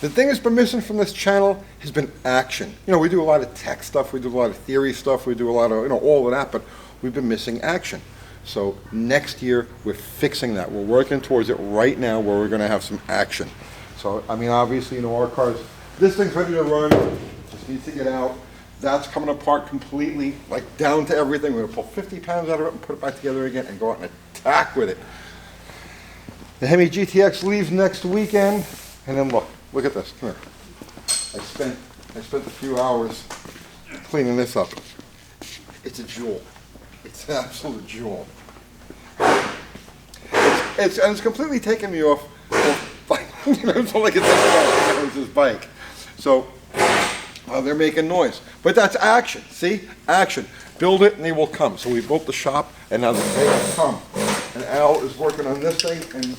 The thing that's been missing from this channel has been action. You know, we do a lot of tech stuff, we do a lot of theory stuff, we do a lot of, you know, all of that, but we've been missing action. So next year, we're fixing that. We're working towards it right now where we're gonna have some action. So, I mean, obviously, you know, our cars, this thing's ready to run, just needs to get out. That's coming apart completely, like down to everything. We're gonna pull 50 pounds out of it and put it back together again and go out and attack with it. The Hemi GTX leaves next weekend, and then look at this, come here. I spent a few hours cleaning this up. It's a jewel. It's an absolute jewel. It's completely taken me off, you know, it's not like it's his bike. So, they're making noise. But that's action, see? Action. Build it and they will come. So we built the shop and now they will come. And Al is working on this thing and...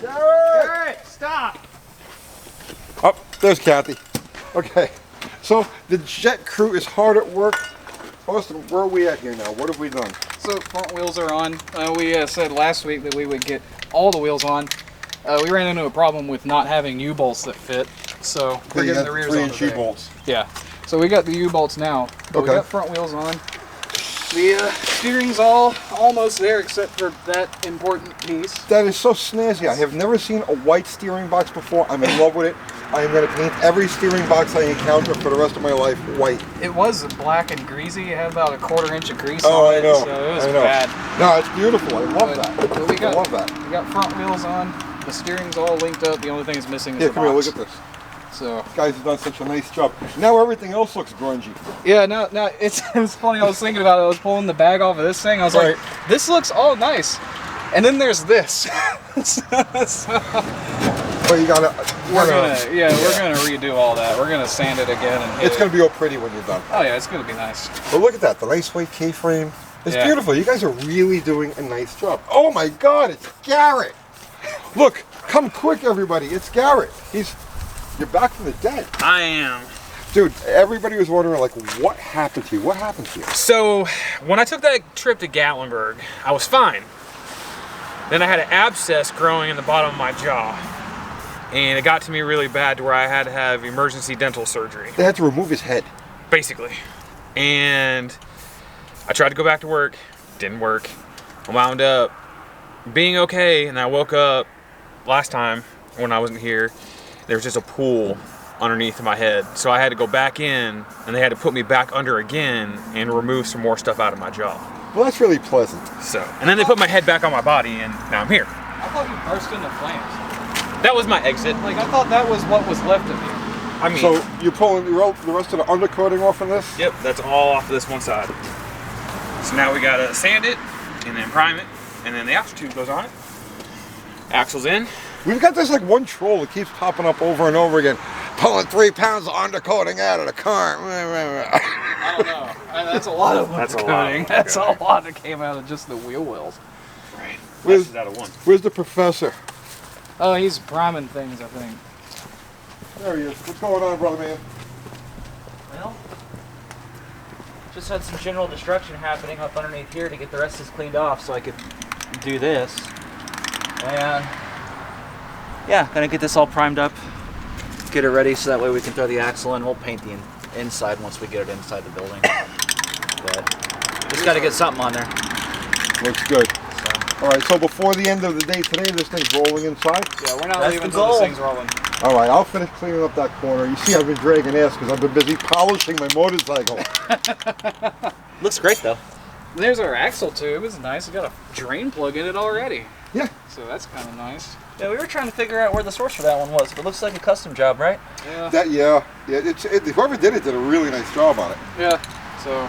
Garrett, stop! Oh, there's Kathy. Okay, so the Jet crew is hard at work. Austin, where are we at here now? What have we done? So front wheels are on. We said last week that we would get all the wheels on. We ran into a problem with not having U-bolts that fit, so we're getting the rears on. 3-inch U-bolts. Yeah, so we got the U-bolts now. But okay. We got front wheels on. The steering's almost there except for that important piece. That is so snazzy. I have never seen a white steering box before. I'm in love with it. I am going to paint every steering box I encounter for the rest of my life white. It was black and greasy. It had about a 1/4 inch of grease on it, I know. So it was I know. bad. No, it's beautiful. I love that. But I love that. We got front wheels on. The steering's all linked up. The only thing that's missing is the box. Come here, look at this. So These guys have done such a nice job. Now everything else looks grungy. yeah, no, it's funny. I was thinking about it. I was pulling the bag off of this thing. I was like, this looks all nice. And then there's this. But you gotta. We're gonna redo all that. We're gonna sand it again and hit it's gonna be all pretty when you're done. Oh yeah, it's gonna be nice. But look at that, the nice white K-frame. It's beautiful. You guys are really doing a nice job. Oh my God, it's Garrett. Look, come quick, everybody. It's Garrett. You're back from the dead. I am. Dude, everybody was wondering, like, what happened to you? What happened to you? So, when I took that trip to Gatlinburg, I was fine. Then I had an abscess growing in the bottom of my jaw. And it got to me really bad to where I had to have emergency dental surgery. They had to remove his head. Basically. And I tried to go back to work. Didn't work. I wound up being okay, and I woke up last time when I wasn't here. There was just a pool underneath my head. So I had to go back in, and they had to put me back under again and remove some more stuff out of my jaw. Well, that's really pleasant. So, and then they put my head back on my body, and now I'm here. I thought you burst into flames. That was my exit. Like, I thought that was what was left of you. I mean, so you're pulling the rest of the undercoating off of this? Yep, that's all off of this one side. So now we gotta sand it, and then prime it, and then the axle tube goes on it. Axle's in. We've got this like one troll that keeps popping up over and over again. Pulling 3 pounds of undercoating out of the car. I don't know. That's a lot of undercoating. That's a lot that came out of just the wheel wells. Right. Where's out of one. Where's the professor? Oh, he's priming things, I think. There he is. What's going on, brother man? Well, just had some general destruction happening up underneath here to get the rest of this cleaned off so I could do this. And yeah, gonna get this all primed up, get it ready so that way we can throw the axle in. We'll paint the inside once we get it inside the building. But just gotta get something on there. Looks good. All right, so before the end of the day today, this thing's rolling inside? Yeah, we're not leaving until this thing's rolling. All right, I'll finish cleaning up that corner. You see, I've been dragging ass because I've been busy polishing my motorcycle. Looks great, though. There's our axle tube. It's nice. It's got a drain plug in it already. Yeah. So that's kind of nice. Yeah, we were trying to figure out where the source for that one was, but it looks like a custom job, right? Yeah. Whoever did it did a really nice job on it. Yeah. So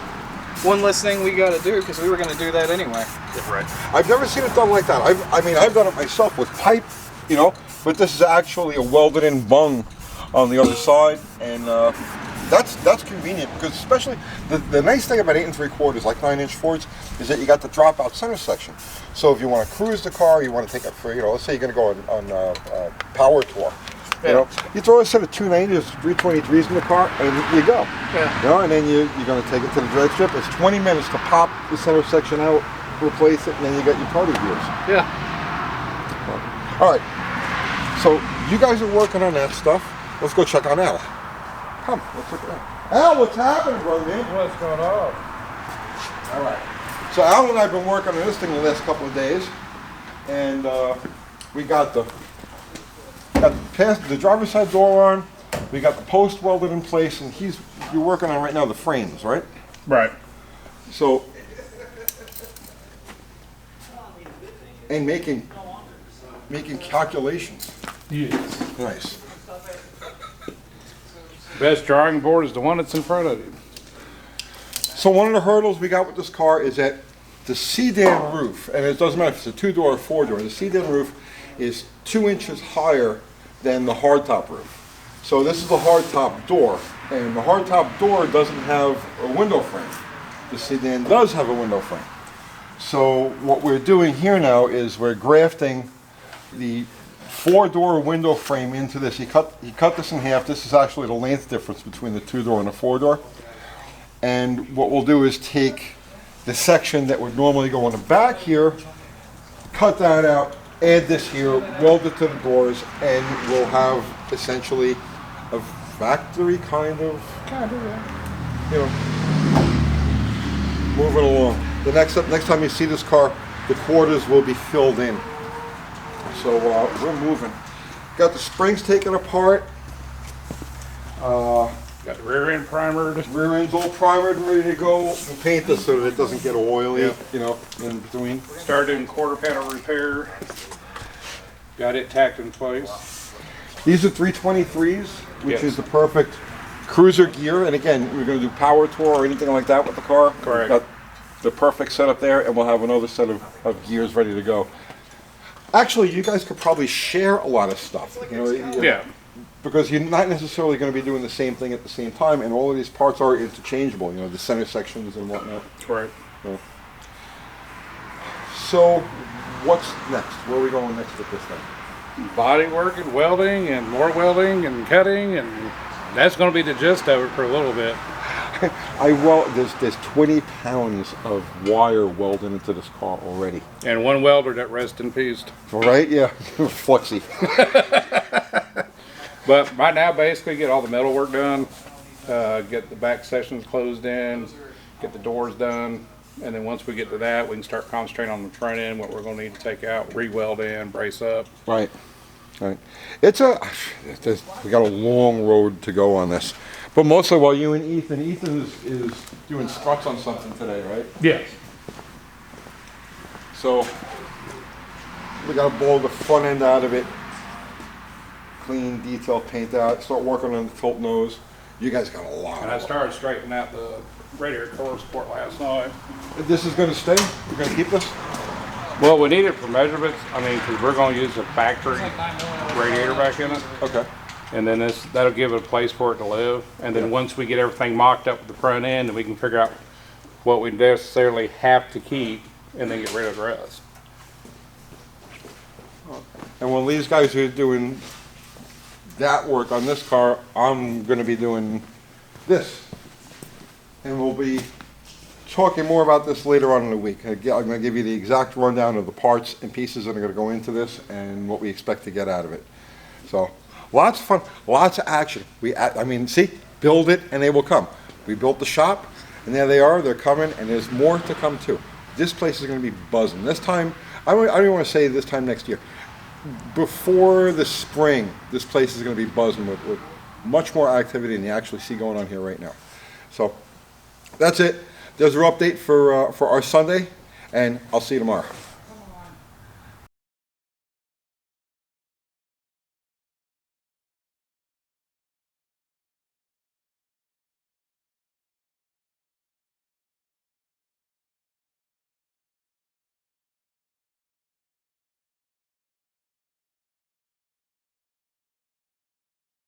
one less thing we got to do because we were going to do that anyway. Yeah, right. I've never seen it done like that. I've done it myself with pipe, you know, but this is actually a welded-in bung on the other side, and that's convenient because especially the nice thing about 8 3/4, like 9-inch Fords, is that you got the drop-out center section. So if you want to cruise the car, you want to take it for, you know, let's say you're going to go on power tour, You know, you throw a set of 290s, 323s in the car, and you go. Yeah. You know, and then you're going to take it to the dredge strip. It's 20 minutes to pop the center section out, replace it, and then you got your party gears. Yeah. All right. So you guys are working on that stuff. Let's go check on Al. Come, let's check it out. Al, what's happening, brother, man? What's going on? All right. So Al and I have been working on this thing the last couple of days, and we got the driver's side door on. We got the post welded in place, and you're working on right now the frames, right? Right. So, and making calculations. Yes. Nice. Best drawing board is the one that's in front of you. So one of the hurdles we got with this car is that the sedan roof, and it doesn't matter if it's a 2-door or 4-door, the sedan roof is 2 inches higher than the hardtop roof. So this is the hardtop door, and the hardtop door doesn't have a window frame. The sedan does have a window frame. So what we're doing here now is we're grafting the 4-door window frame into this. He cut this in half. This is actually the length difference between the 2-door and the 4-door. And what we'll do is take the section that would normally go on the back here, cut that out, add this here, weld it to the doors, and we'll have essentially a factory kind of, you know, moving along. The next time you see this car, the quarters will be filled in. So we're moving. Got the springs taken apart. Got the rear end primered. Rear end's all primered and ready to go. We'll paint this so that it doesn't get oily, Yep. you know, in between. Started doing quarter panel repair. Got it tacked in place. These are 323s, which Yes. is the perfect cruiser gear. And again, we're going to do power tour or anything like that with the car. Correct. We've got the perfect setup there, and we'll have another set of gears ready to go. Actually, you guys could probably share a lot of stuff. You know, Yeah. because you're not necessarily going to be doing the same thing at the same time, and all of these parts are interchangeable, you know, the center sections and whatnot. Right. So, what's next? Where are we going next with this thing? Body work and welding and more welding and cutting, and that's going to be the gist of it for a little bit. There's 20 pounds of wire welded into this car already. And one welder that rests in peace. All right, yeah, flexy. But right now, basically, get all the metal work done, get the back sections closed in, get the doors done, and then once we get to that, we can start concentrating on the front end, what we're going to need to take out, re-weld in, brace up. Right, right. We got a long road to go on this. But mostly while you and Ethan is doing struts on something today, right? Yes. So we got to blow the front end out of it, clean, detail, paint out, start working on the tilt nose. You guys got a lot. And I started straightening out the radiator core support last night. This is going to stay? You're going to keep this? Well, we need it for measurements. I mean, because we're going to use a factory radiator back in it. Okay. And then that'll give it a place for it to live. And then once we get everything mocked up with the front end, then we can figure out what we necessarily have to keep and then get rid of the rest. And when these guys are doing that work on this car, I'm going to be doing this. And we'll be talking more about this later on in the week. I'm going to give you the exact rundown of the parts and pieces that are going to go into this and what we expect to get out of it. So, lots of fun, lots of action. I mean, see, build it and they will come. We built the shop, and there they are, they're coming, and there's more to come too. This place is going to be buzzing. This time, I don't even want to say this time next year. Before the spring, this place is going to be buzzing with much more activity than you actually see going on here right now. So, that's it. There's our update for our Sunday, and I'll see you tomorrow.